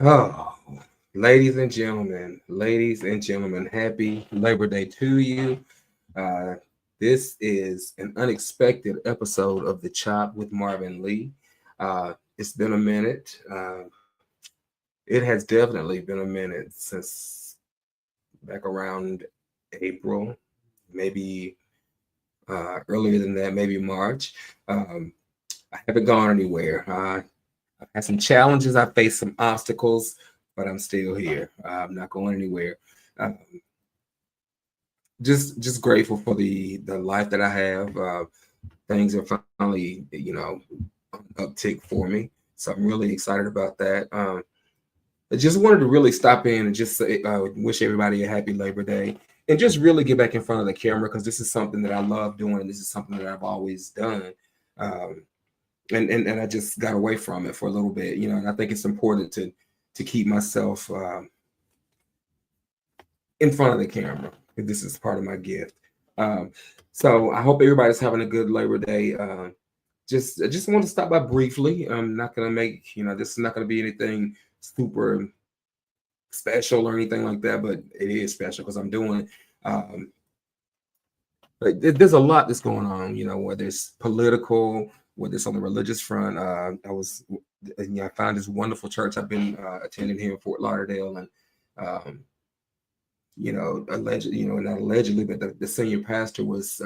Oh, ladies and gentlemen, happy Labor Day to you. Uh, this is an unexpected episode of The Chop with Marvin Lee. It's been a minute. It has definitely been a minute since back around April, maybe earlier than that, maybe March. Um, I haven't gone anywhere. I've had some challenges. I faced some obstacles, but I'm still here. I'm not going anywhere. Um, just grateful for the life that I have. Things are finally, uptick for me. So I'm really excited about that. I just wanted to really stop in and just say, wish everybody a happy Labor Day and just really get back in front of the camera because this is something that I love doing. And this is something that I've always done. Um, and I just got away from it for a little bit, and I think it's important to keep myself in front of the camera. This is part of my gift. Um, so I hope everybody's having a good Labor Day. I just want to stop by briefly. I'm not gonna make this is not gonna be anything super special or anything like that, but it is special because I'm doing it. Um, but there's a lot that's going on, whether it's political, whether it's on the religious front. I found this wonderful church I've been attending here in Fort Lauderdale, and um, not allegedly, but the senior pastor is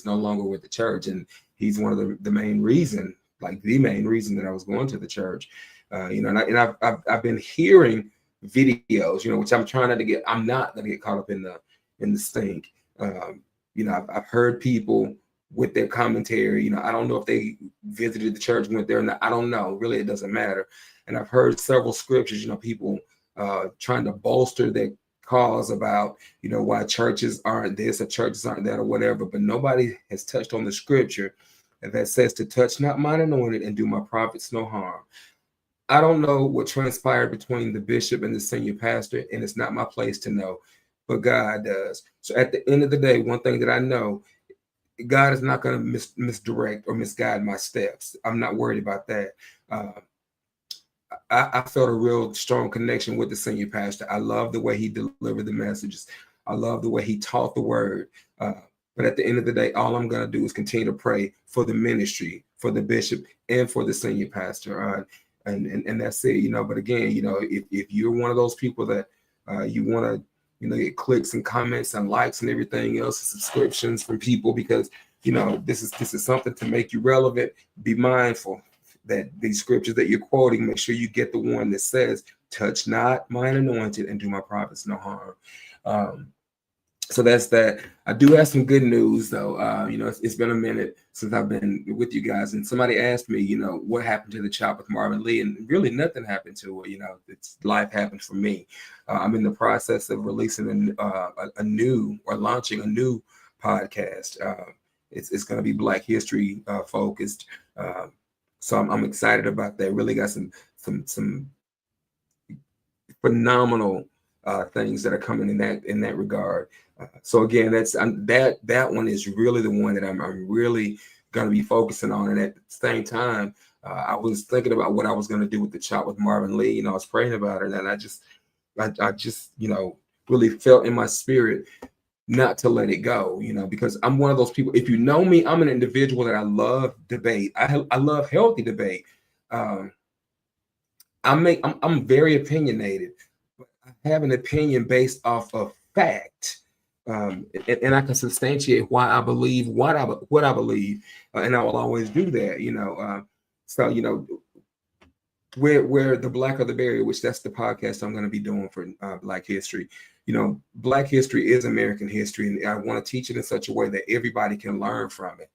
no longer with the church, and he's one of the main reason, like the main reason that I was going to the church. I've been hearing videos, which I'm trying not to get. I'm not going to get caught up in the stink. I've heard people with their commentary. I don't know if they visited the church, went there, or not. I don't know. Really, it doesn't matter. And I've heard several scriptures. People trying to bolster their cause about why churches aren't this or churches aren't that or whatever, but nobody has touched on the scripture that says to touch not mine anointed and do my prophets no harm. I don't know what transpired between the bishop and the senior pastor, and it's not my place to know, but God does. So at the end of the day, one thing that I know, God is not going to misdirect or misguide my steps. I'm not worried about that. Uh, I felt a real strong connection with the senior pastor. I love the way he delivered the messages. I love the way he taught the word. Uh, but at the end of the day, all I'm going to do is continue to pray for the ministry, for the bishop, and for the senior pastor. And that's it, But again, if you're one of those people that you want to, get clicks and comments and likes and everything else, and subscriptions from people because this is something to make you relevant, be mindful that these scriptures that you're quoting, make sure you get the one that says, touch not mine anointed and do my prophets no harm. Um, so that's that. I do have some good news though. It's been a minute since I've been with you guys, and somebody asked me, what happened to the Chop with Marvin Lee, and really nothing happened to it. It's life happened for me. I'm in the process of releasing a new or launching a new podcast. It's going to be Black History focused. So I'm excited about that. Really got some phenomenal things that are coming in that regard. So again, that one is really the one that I'm really going to be focusing on. And at the same time, I was thinking about what I was going to do with the Chop with Marvin Lee. I was praying about it, and I just really felt in my spirit not to let it go, because I'm one of those people. If you know me, I'm an individual that I love debate. I love healthy debate. Um, I'm very opinionated, but I have an opinion based off of fact, and I can substantiate why I believe what I believe, and I will always do that. So where the Black or the Barrier, which that's the podcast I'm going to be doing for Black History. Black history is American history, and I want to teach it in such a way that everybody can learn from it.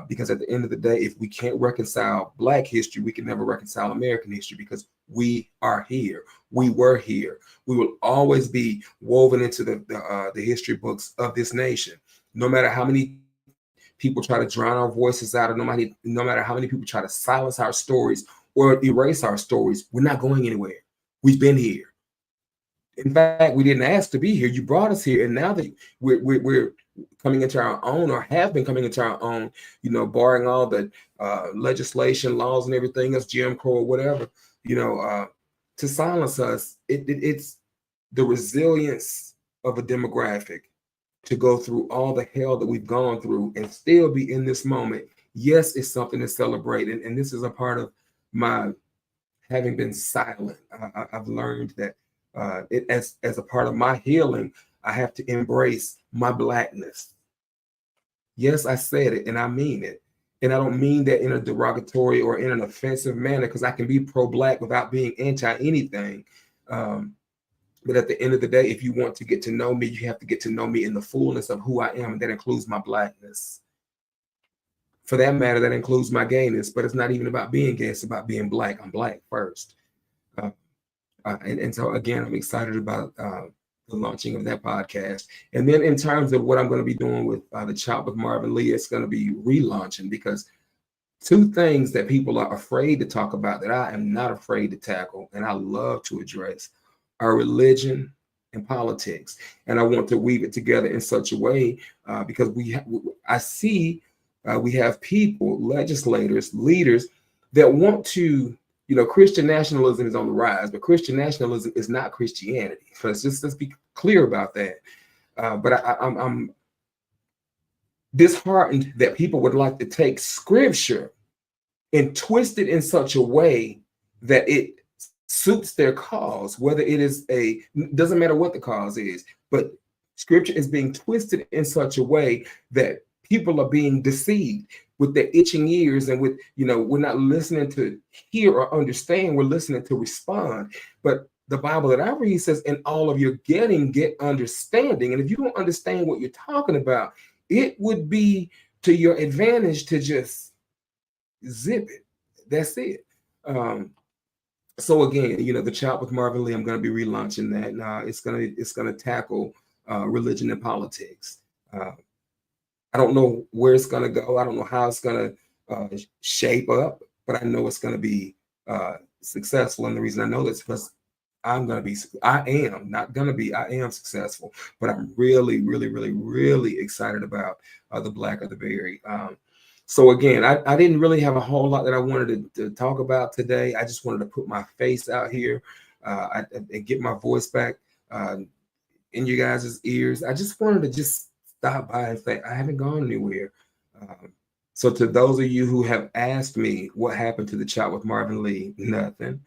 Because at the end of the day, if we can't reconcile Black history, we can never reconcile American history because we are here. We were here. We will always be woven into the history books of this nation. No matter how many people try to drown our voices out, or no matter how many people try to silence our stories or erase our stories, we're not going anywhere. We've been here. In fact, we didn't ask to be here. You brought us here, and now that we're coming into our own, or have been coming into our own, barring all the legislation, laws, and everything else, Jim Crow or whatever, you know, uh, to silence us. It's the resilience of a demographic to go through all the hell that we've gone through and still be in this moment. Yes, it's something to celebrate. And this is a part of my having been silent. I've learned that as a part of my healing, I have to embrace my Blackness. Yes, I said it and I mean it. And I don't mean that in a derogatory or in an offensive manner, because I can be pro-Black without being anti anything. But at the end of the day, if you want to get to know me, you have to get to know me in the fullness of who I am. And that includes my Blackness. For that matter, that includes my gayness, but it's not even about being gay. It's about being Black. I'm Black first. And so, again, I'm excited about the launching of that podcast. And then in terms of what I'm going to be doing with the Chop with Marvin Lee, it's going to be relaunching, because two things that people are afraid to talk about that I am not afraid to tackle and I love to address are religion and politics. And I want to weave it together in such a way because I see we have people, legislators, leaders that want to, Christian nationalism is on the rise, but Christian nationalism is not Christianity. So let's be clear about that. But I'm disheartened that people would like to take scripture and twist it in such a way that it suits their cause, whether it is doesn't matter what the cause is, but scripture is being twisted in such a way that people are being deceived with their itching ears, and with, we're not listening to hear or understand, we're listening to respond. But the Bible that I read says, in all of your getting, get understanding. And if you don't understand what you're talking about, it would be to your advantage to just zip it. That's it. So again, the Chop with Marvin Lee, I'm going to be relaunching that. It's going to tackle religion and politics. I don't know where it's going to go. I don't know how it's going to shape up, but I know it's going to be successful. And the reason I know this is because I am successful, but I'm really, really, really, really excited about the Black of the Berry. So again, I didn't really have a whole lot that I wanted to talk about today. I just wanted to put my face out here and get my voice back in you guys' ears. I just wanted to just stop by and say I haven't gone anywhere. So to those of you who have asked me what happened to the Chop with Marvin Lee, nothing.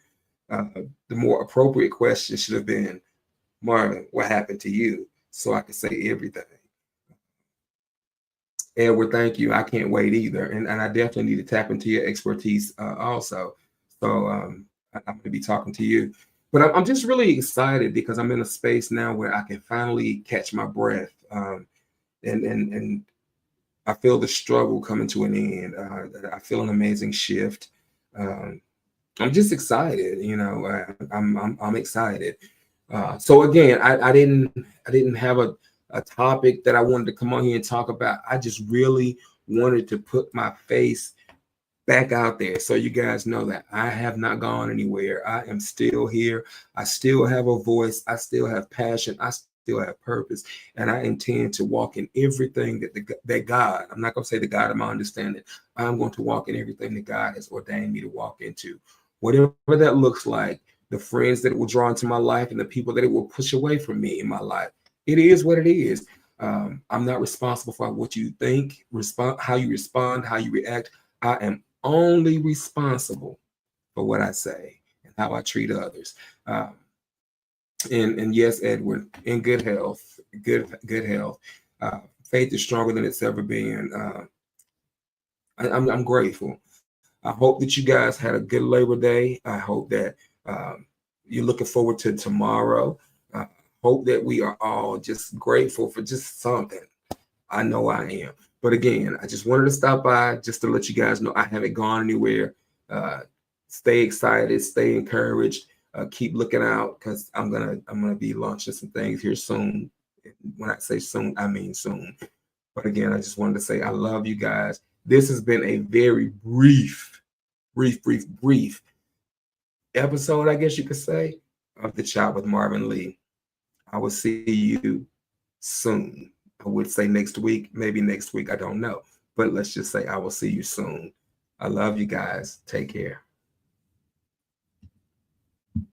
The more appropriate question should have been, Marvin, what happened to you? So I could say everything. Edward, thank you. I can't wait either. And I definitely need to tap into your expertise also. So I'm going to be talking to you. But I'm just really excited because I'm in a space now where I can finally catch my breath. And I feel the struggle coming to an end. I feel an amazing shift. I'm just excited, I'm excited. So again, I didn't have a topic that I wanted to come on here and talk about. I just really wanted to put my face back out there so you guys know that I have not gone anywhere. I am still here. I still have a voice. I still have passion. I still have purpose, and I intend to walk in everything that God, I'm not going to say the God of my understanding, I'm going to walk in everything that God has ordained me to walk into. Whatever that looks like, the friends that it will draw into my life and the people that it will push away from me in my life. It is what it is. I'm not responsible for what you think, how you respond, how you react. I am only responsible for what I say and how I treat others. And yes, Edward, in good health, good health. Faith is stronger than it's ever been. I'm grateful. I hope that you guys had a good Labor Day. I hope that you're looking forward to tomorrow. Hope that we are all just grateful for just something. I know I am. But again, I just wanted to stop by just to let you guys know I haven't gone anywhere. Stay excited, stay encouraged, keep looking out, because I'm gonna be launching some things here soon. When I say soon, I mean soon. But again, I just wanted to say I love you guys. This has been a very brief episode, I guess you could say, of the Chop with Marvin Lee. I will see you soon. I would say next week, maybe next week, I don't know. But let's just say I will see you soon. I love you guys. Take care.